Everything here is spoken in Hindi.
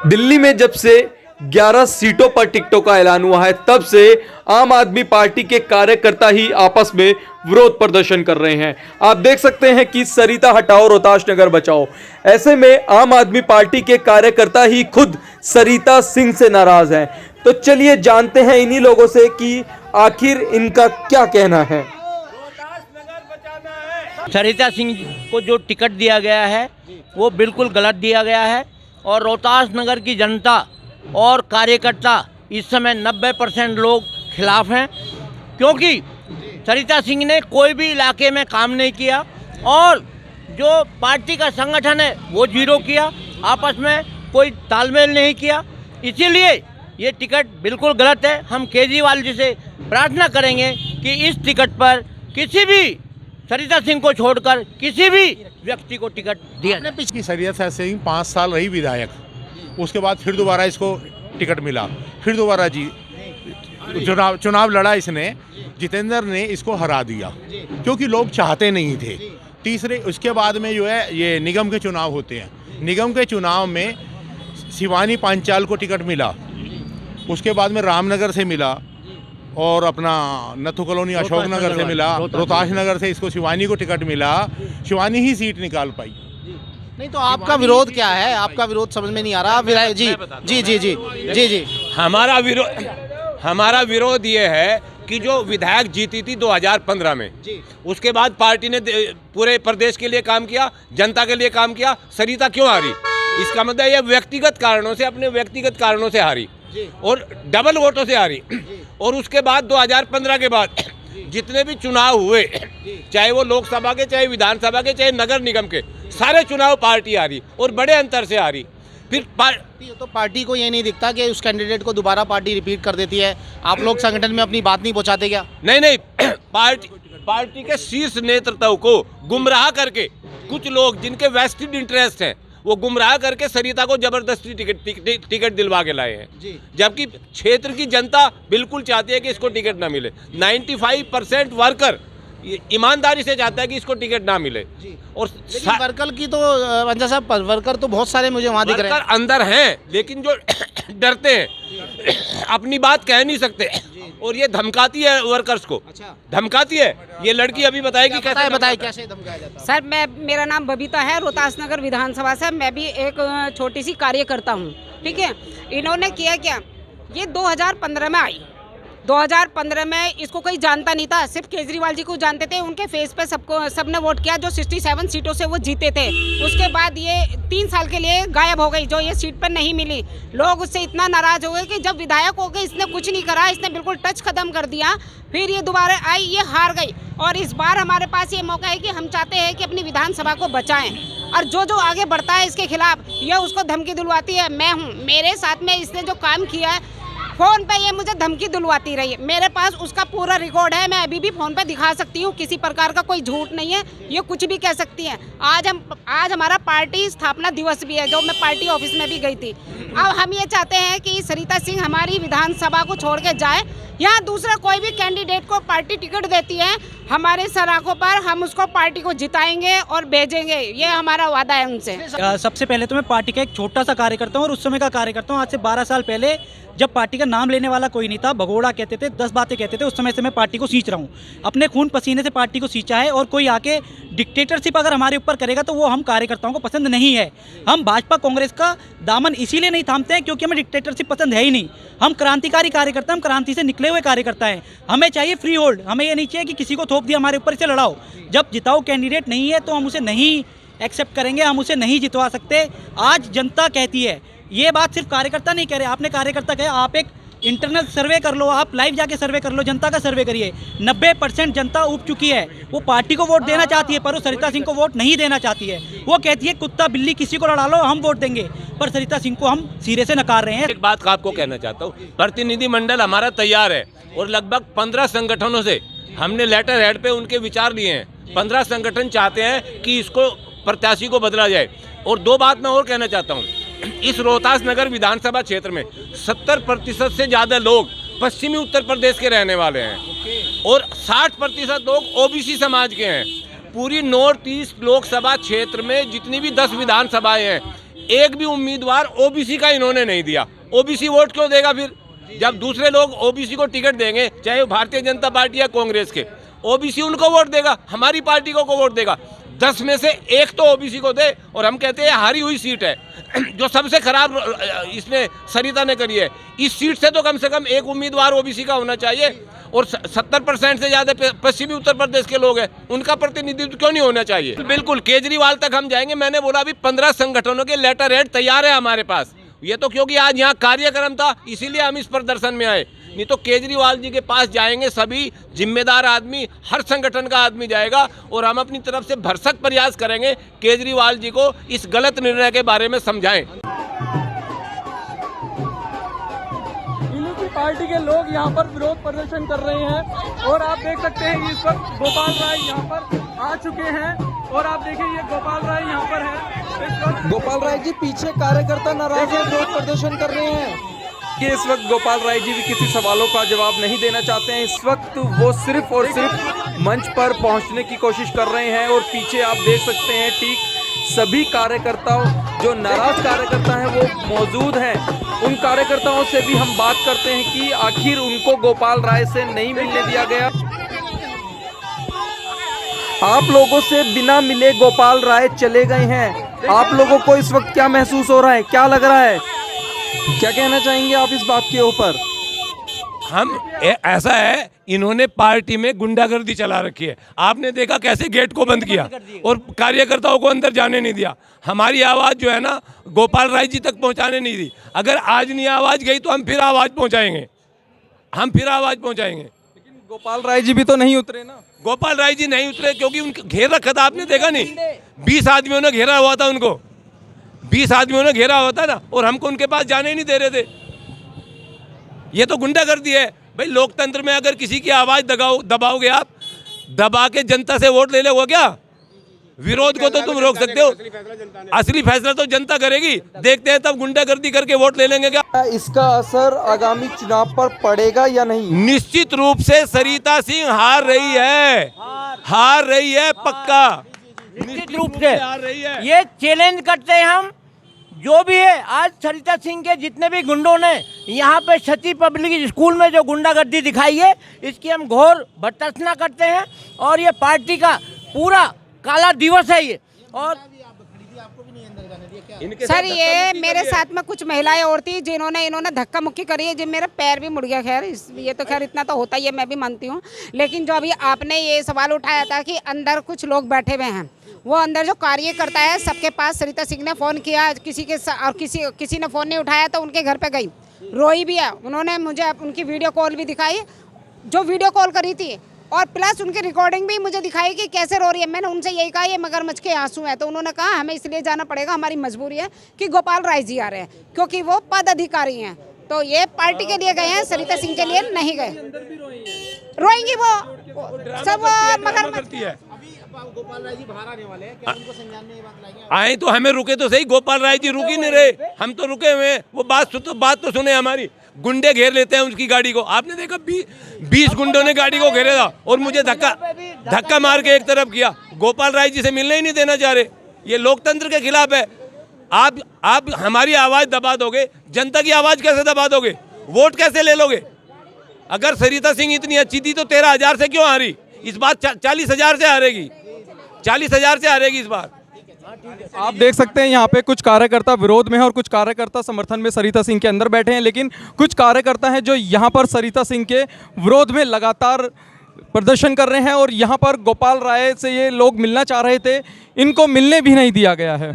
दिल्ली में जब से 11 सीटों पर टिकटों का ऐलान हुआ है, तब से आम आदमी पार्टी के कार्यकर्ता ही आपस में विरोध प्रदर्शन कर रहे हैं। आप देख सकते हैं कि सरिता हटाओ रोहतास नगर बचाओ। ऐसे में आम आदमी पार्टी के कार्यकर्ता ही खुद सरिता सिंह से नाराज हैं। तो चलिए जानते हैं इन्हीं लोगों से कि आखिर इनका क्या कहना है। सरिता सिंह को जो टिकट दिया गया है वो बिल्कुल गलत दिया गया है और रोहतास नगर की जनता और कार्यकर्ता इस समय 90% लोग खिलाफ हैं, क्योंकि सरिता सिंह ने कोई भी इलाके में काम नहीं किया और जो पार्टी का संगठन है वो जीरो किया, आपस में कोई तालमेल नहीं किया। इसीलिए ये टिकट बिल्कुल गलत है। हम केजरीवाल जी से प्रार्थना करेंगे कि इस टिकट पर किसी भी सरिता सिंह को छोड़कर किसी भी व्यक्ति को टिकट दिया जाए। पिछली सरिता सिंह 5 साल रही विधायक, उसके बाद फिर दोबारा इसको टिकट मिला, फिर दोबारा चुनाव लड़ा इसने, जितेंद्र ने इसको हरा दिया क्योंकि लोग चाहते नहीं थे। तीसरे उसके बाद में जो है ये निगम के चुनाव होते हैं, निगम के चुनाव में शिवानी पांचाल को टिकट मिला, उसके बाद में रामनगर से मिला और अपना नथु कॉलोनी अशोक नगर से मिला, रोहतास नगर से इसको शिवानी को टिकट मिला, शिवानी ही सीट निकाल पाई। नहीं तो आपका विरोध क्या है? आपका विरोध समझ में नहीं आ रहा। जी जी जी जी जी जी हमारा विरोध ये है कि जो विधायक जीती थी 2015 में, उसके बाद पार्टी ने पूरे प्रदेश के लिए काम किया, जनता के लिए काम किया। सरिता क्यों हारी? इसका मतलब ये व्यक्तिगत कारणों से, अपने व्यक्तिगत कारणों से हारी और डबल वोटों से हारी। और उसके बाद 2015 के बाद जितने भी चुनाव हुए, चाहे वो लोकसभा के, चाहे विधानसभा के, चाहे नगर निगम के, सारे चुनाव पार्टी हारी और बड़े अंतर से हारी। फिर तो पार्टी को ये नहीं दिखता कि उस कैंडिडेट को दोबारा पार्टी रिपीट कर देती है? आप लोग संगठन में अपनी बात नहीं पहुंचाते क्या? नहीं पार्टी के शीर्ष नेतृत्व को गुमराह करके कुछ लोग जिनके वेस्टेड इंटरेस्ट हैं वो गुमराह करके सरिता को जबरदस्ती टिकट दिलवा के लाए हैं, जबकि क्षेत्र की जनता बिल्कुल चाहती है कि इसको टिकट ना मिले। 95% वर्कर ईमानदारी से चाहता है कि इसको टिकट ना मिले। और वर्कर की तो अंजा साहब, वर्कर तो बहुत सारे मुझे वहाँ दिख रहे हैं। अंदर हैं, लेकिन जो डरते हैं, अपनी बात कह नहीं सकते और ये धमकाती है वर्कर्स को। अच्छा। धमकाती है। ये लड़की अभी बताएगी कैसे बताए कैसे धमकाया जाता है। सर मेरा नाम बबीता है, रोहतास नगर विधानसभा से। मैं भी एक छोटी सी कार्यकर्ता हूँ, ठीक है। इन्होंने किया क्या, ये 2015 में आई। 2015 में इसको कोई जानता नहीं था, सिर्फ केजरीवाल जी को जानते थे। उनके फेस पे सबने वोट किया, जो 67 सीटों से वो जीते थे। उसके बाद ये 3 साल के लिए गायब हो गई, जो ये सीट पर नहीं मिली। लोग उससे इतना नाराज हो गए कि जब विधायक हो गए इसने कुछ नहीं करा, इसने बिल्कुल टच खत्म कर दिया। फिर ये दोबारा आई, ये हार गई। और इस बार हमारे पास ये मौका है कि हम चाहते हैं कि अपनी विधानसभा को बचाएं, और जो आगे बढ़ता है इसके खिलाफ ये उसको धमकी दिलवाती है। मैं हूँ, मेरे साथ में इसने जो काम किया है, फ़ोन पे ये मुझे धमकी दिलवाती रही है। मेरे पास उसका पूरा रिकॉर्ड है, मैं अभी भी फ़ोन पे दिखा सकती हूँ। किसी प्रकार का कोई झूठ नहीं है, ये कुछ भी कह सकती हैं। आज हमारा पार्टी स्थापना दिवस भी है, जो मैं पार्टी ऑफिस में भी गई थी। अब हम ये चाहते हैं कि सरिता सिंह हमारी विधानसभा को छोड़ के जाए, या दूसरा कोई भी कैंडिडेट को पार्टी टिकट देती है हमारे सराखों पर, हम उसको पार्टी को जिताएंगे और भेजेंगे। ये हमारा वादा है उनसे। सबसे पहले तो मैं पार्टी का एक छोटा सा कार्यकर्ता हूँ और उस समय का कार्यकर्ता हूँ। आज से 12 साल पहले जब पार्टी का नाम लेने वाला कोई नहीं था, भगोड़ा कहते थे, 10 बातें कहते थे, उस समय से मैं पार्टी को सींच रहा हूँ। अपने खून पसीने से पार्टी को सींचा है। और कोई आके डिक्टेटरशिप अगर हमारे ऊपर करेगा तो वो हम कार्यकर्ताओं को पसंद नहीं है। हम भाजपा कांग्रेस का दामन इसीलिए नहीं थामते हैं क्योंकि हमें डिक्टेटरशिप पसंद है ही नहीं। हम क्रांतिकारी कार्यकर्ता, हम क्रांति से निकले हुए कार्यकर्ता हैं। हमें चाहिए फ्री होल्ड। हमें ये नहीं चाहिए कि किसी को थोप दिया हमारे ऊपर से लड़ाओ। जब जिताऊ कैंडिडेट नहीं है तो हम उसे नहीं एक्सेप्ट करेंगे, हम उसे नहीं जितवा सकते। आज जनता कहती है, ये बात सिर्फ कार्यकर्ता नहीं कह रहे। आपने कार्यकर्ता कहा, आप एक इंटरनल सर्वे कर लो, आप लाइव जाके सर्वे कर लो, जनता का सर्वे करिए। 90% जनता उब चुकी है। वो पार्टी को वोट देना चाहती है पर वो सरिता सिंह को वोट नहीं देना चाहती है। वो कहती है कुत्ता बिल्ली किसी को लड़ा लो, हम वोट देंगे, पर सरिता सिंह को हम सिरे से नकार रहे हैं। एक बात आपको कहना चाहता हूँ, प्रतिनिधिमंडल हमारा तैयार है और लगभग 15 संगठनों से हमने लेटर हेड पे उनके विचार लिए हैं। 15 संगठन चाहते हैं कि इसको प्रत्याशी को बदला जाए। और 2 बात मैं और कहना चाहता हूँ, इस रोहतास नगर विधानसभा क्षेत्र में 70% से ज़्यादा लोग पश्चिमी उत्तर प्रदेश के रहने वाले हैं और 60% लोग ओबीसी समाज के हैं। पूरी नॉर्थ ईस्ट लोकसभा क्षेत्र में जितनी भी 10 विधानसभाएं हैं, एक भी उम्मीदवार ओबीसी का इन्होंने नहीं दिया। ओबीसी वोट क्यों देगा फिर, जब दूसरे लोग ओबीसी को टिकट देंगे, चाहे भारतीय जनता पार्टी या कांग्रेस के, ओबीसी उनको वोट देगा, हमारी पार्टी को वोट देगा। 10 में से 1 तो ओबीसी को दे, और हम कहते हैं हारी हुई सीट है जो सबसे खराब इसमें सरिता ने करी है। इस सीट से तो कम से कम एक उम्मीदवार ओबीसी का होना चाहिए, और 70% से ज़्यादा पश्चिमी उत्तर प्रदेश के लोग हैं, उनका प्रतिनिधित्व क्यों नहीं होना चाहिए। बिल्कुल केजरीवाल तक हम जाएंगे। मैंने बोला अभी 15 संगठनों के लेटर हेड तैयार है हमारे पास। ये तो क्योंकि आज यहाँ कार्यक्रम था इसीलिए हम इस प्रदर्शन में आए, नहीं तो केजरीवाल जी के पास जाएंगे सभी जिम्मेदार आदमी, हर संगठन का आदमी जाएगा, और हम अपनी तरफ से भरसक प्रयास करेंगे केजरीवाल जी को इस गलत निर्णय के बारे में समझाएं। पार्टी के लोग यहाँ पर विरोध प्रदर्शन कर रहे हैं, और आप देख सकते हैं इस वक्त गोपाल राय यहाँ पर आ चुके हैं, और आप देखिए ये गोपाल राय यहाँ पर है। गोपाल राय जी पीछे कार्यकर्ता नाराज है, विरोध प्रदर्शन कर रहे हैं कि इस वक्त गोपाल राय जी भी किसी सवालों का जवाब नहीं देना चाहते हैं। इस वक्त वो सिर्फ और सिर्फ मंच पर पहुंचने की कोशिश कर रहे हैं, और पीछे आप देख सकते हैं ठीक सभी कार्यकर्ताओं, जो नाराज कार्यकर्ता हैं वो मौजूद हैं। उन कार्यकर्ताओं से भी हम बात करते हैं कि आखिर उनको गोपाल राय से नहीं मिलने दिया गया। आप लोगों से बिना मिले गोपाल राय चले गए हैं। आप लोगों को इस वक्त क्या महसूस हो रहा है, क्या लग रहा है, क्या कहना चाहेंगे आप इस बात के ऊपर? ऐसा है, इन्होंने पार्टी में गुंडागर्दी चला रखी है। आपने देखा कैसे गेट को बंद किया और कार्यकर्ताओं को अंदर जाने नहीं दिया। हमारी आवाज़ जो है ना गोपाल राय जी तक पहुंचाने नहीं दी। अगर आज नहीं आवाज़ गई तो हम फिर आवाज़ पहुंचाएंगे, लेकिन गोपाल राय जी भी तो नहीं उतरे ना। गोपाल राय जी नहीं उतरे क्योंकि उनका घेर रखा था, आपने देखा नहीं? 20 आदमियों ने घेरा हुआ था उनको, 20 आदमियों ने घेरा हुआ था ना, और हमको उनके पास जाने ही नहीं दे रहे थे। ये तो गुंडागर्दी है भाई। लोकतंत्र में अगर किसी की आवाज़ दबाओगे आप, दबा के जनता से वोट ले लोगे क्या? विरोध को तो तुम रोक सकते हो, असली फैसला तो जनता करेगी। देखते हैं तब गुंडागर्दी करके वोट ले लेंगे क्या? इसका असर आगामी चुनाव पर पड़ेगा या नहीं? निश्चित रूप से सरिता सिंह हार रही है पक्का, निश्चित रूप से हार रही है। ये चैलेंज करते हैं हम, जो भी है। आज सरिता सिंह के जितने भी गुंडों ने यहाँ पे सती पब्लिक स्कूल में जो गुंडागर्दी दिखाई है, इसकी हम घोर भर्त्सना करते हैं, और ये पार्टी का पूरा काला दिवस है ये। और सर ये मेरे साथ में कुछ महिलाएं और थी इन्होंने धक्का मुक्की करी है, जो मेरा पैर भी मुड़ गया। खैर ये तो खैर इतना तो होता ही है, मैं भी मानती हूँ। लेकिन जो अभी आपने ये सवाल उठाया था कि अंदर कुछ लोग बैठे हुए हैं, वो अंदर जो कार्यकर्ता है सबके पास सरिता सिंह ने फ़ोन किया, किसी ने फ़ोन नहीं उठाया तो उनके घर पे गई, रोई भी है। उन्होंने मुझे उनकी वीडियो कॉल भी दिखाई, जो वीडियो कॉल करी थी, और प्लस उनकी रिकॉर्डिंग भी मुझे दिखाई कि कैसे रो रही है। मैंने उनसे यही कहा ये मगरमच्छ के आंसू हैं, तो उन्होंने कहा हमें इसलिए जाना पड़ेगा, हमारी मजबूरी है कि गोपाल राय जी आ रहे हैं क्योंकि वो पद अधिकारी हैं। तो ये पार्टी के लिए गए हैं, सरिता सिंह के लिए नहीं गए। रोएंगी वो सब मगरमच्छ है। गोपाल राय जी बाहर आने वाले हैं, क्या उनको संज्ञान में ये बात लाएंगे? आए तो हमें रुके तो सही, गोपाल राय जी रुक ही नहीं रहे, हम तो रुके हुए हैं। वो बात तो सुने हमारी। गुंडे घेर लेते हैं उसकी गाड़ी को, आपने देखा 20 गुंडों ने गाड़ी को घेरा था और मुझे धक्का मार के एक तरफ किया। गोपाल राय जी से मिलने ही नहीं देना चाह रहे। ये लोकतंत्र के खिलाफ है। आप हमारी आवाज़ दबा दोगे, जनता की आवाज़ कैसे दबा दोगे? वोट कैसे ले लोगे? अगर सरिता सिंह इतनी अच्छी थी तो 13,000 से क्यों हारी? इस बार 40,000 से हारेगी, 40,000 से हारेगी इस बार। आप देख सकते हैं यहाँ पे कुछ कार्यकर्ता विरोध में हैं और कुछ कार्यकर्ता समर्थन में सरिता सिंह के अंदर बैठे हैं, लेकिन कुछ कार्यकर्ता हैं जो यहाँ पर सरिता सिंह के विरोध में लगातार प्रदर्शन कर रहे हैं, और यहाँ पर गोपाल राय से ये लोग मिलना चाह रहे थे, इनको मिलने भी नहीं दिया गया है।